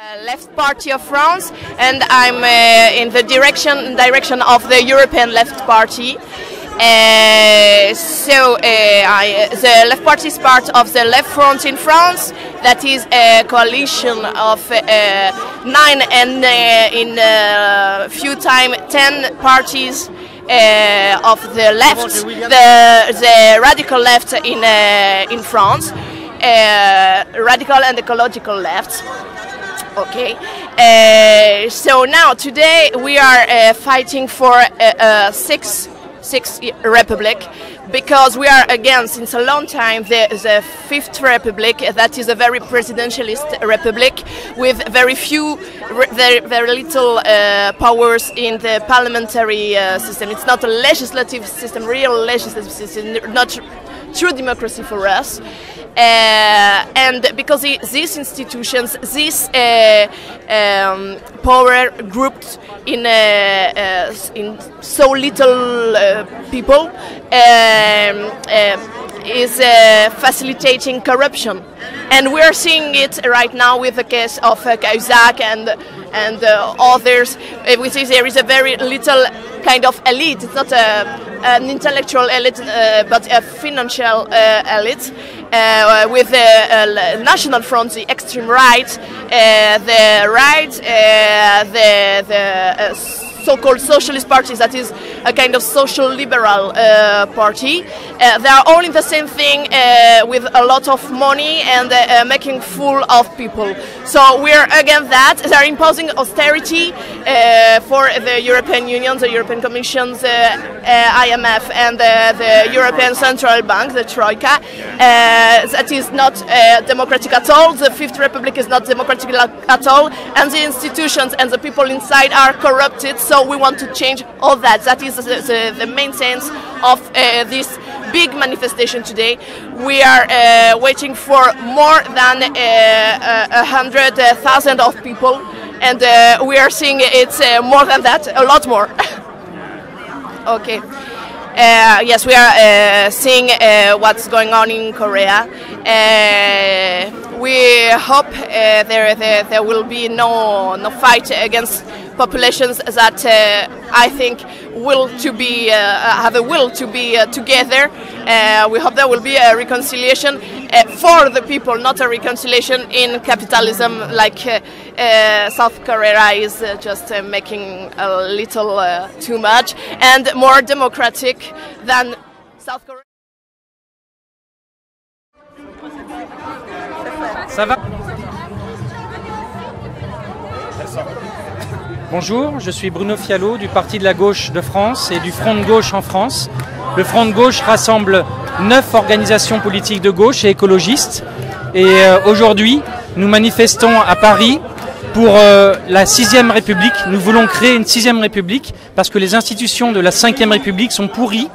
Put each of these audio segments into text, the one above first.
Left Party of France, and I'm in the direction of the European Left Party. The Left Party is part of the Left Front in France. That is a coalition of 9 and in few time 10 parties of the left, the radical left in France, radical and ecological left. Okay, so now today we are fighting for a sixth republic, because we are again since a long time the Fifth Republic, that is a very presidentialist republic with very few, very little powers in the parliamentary system. It's not a legislative system, real legislative system, not true democracy for us. And because these institutions, this power grouped in so little people is facilitating corruption, and we are seeing it right now with the case of Cahuzac and others. We see there is a very little kind of elite. It's not an intellectual elite, but a financial elite. With the National Front, the extreme right, the right, the so-called socialist parties, that is a kind of social liberal party. They are all in the same thing, with a lot of money and making fool of people. So we are against that. They are imposing austerity for the European Union, the European Commission, the IMF and the European Central Bank, the Troika. That is not democratic at all. The Fifth Republic is not democratic at all, and the institutions and the people inside are corrupted. So we want to change all that. That is the main sense of this big manifestation today. We are waiting for more than 100,000 of people, and we are seeing it's more than that, a lot more. Okay. Yes, we are seeing what's going on in Korea. We hope there will be no fight against populations that I think will to be have a will to be together. We hope there will be a reconciliation for the people, not a reconciliation in capitalism like South Korea is just making a little too much, and more democratic than South Korea. Ça va? Bonjour, je suis Bruno Fiallo du Parti de la Gauche de France et du Front de Gauche en France. Le Front de Gauche rassemble 9 organisations politiques de gauche et écologistes. Et aujourd'hui, nous manifestons à Paris pour la 6e République. Nous voulons créer une 6e République parce que les institutions de la 5e République sont pourries,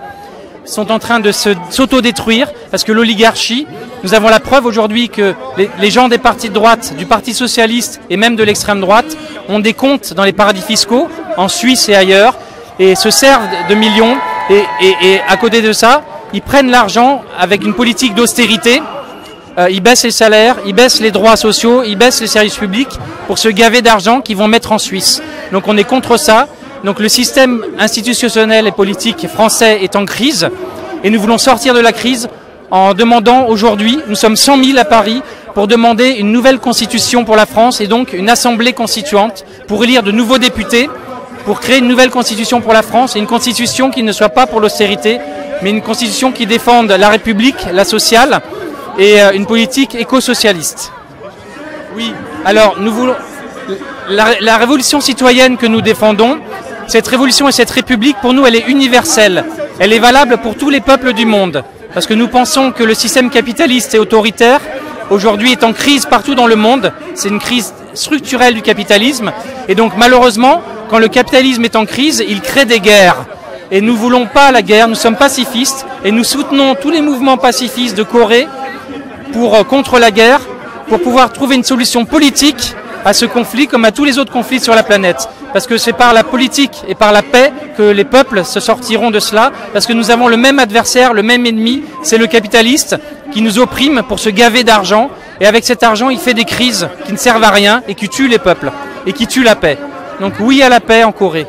sont en train de s'autodétruire, parce que l'oligarchie, nous avons la preuve aujourd'hui que les gens des partis de droite, du Parti Socialiste et même de l'extrême droite ont des comptes dans les paradis fiscaux, en Suisse et ailleurs, et se servent de millions, et à côté de ça, ils prennent l'argent avec une politique d'austérité, ils baissent les salaires, ils baissent les droits sociaux, ils baissent les services publics pour se gaver d'argent qu'ils vont mettre en Suisse. Donc on est contre ça. Donc le système institutionnel et politique français est en crise, et nous voulons sortir de la crise en demandant aujourd'hui, nous sommes 100 000 à Paris, pour demander une nouvelle constitution pour la France et donc une assemblée constituante pour élire de nouveaux députés, pour créer une nouvelle constitution pour la France, et une constitution qui ne soit pas pour l'austérité, mais une constitution qui défende la République, la sociale et une politique éco-socialiste. Oui, alors nous voulons la révolution citoyenne que nous défendons. Cette révolution et cette république, pour nous, elle est universelle. Elle est valable pour tous les peuples du monde. Parce que nous pensons que le système capitaliste et autoritaire, aujourd'hui, est en crise partout dans le monde. C'est une crise structurelle du capitalisme. Et donc, malheureusement, quand le capitalisme est en crise, il crée des guerres. Et nous ne voulons pas la guerre, nous sommes pacifistes. Et nous soutenons tous les mouvements pacifistes de Corée contre la guerre, pour pouvoir trouver une solution politique à ce conflit comme à tous les autres conflits sur la planète. Parce que c'est par la politique et par la paix que les peuples se sortiront de cela, parce que nous avons le même adversaire, le même ennemi, c'est le capitaliste qui nous opprime pour se gaver d'argent Et avec cet argent, il fait des crises qui ne servent à rien et qui tuent les peuples et qui tuent la paix. Donc oui à la paix en Corée.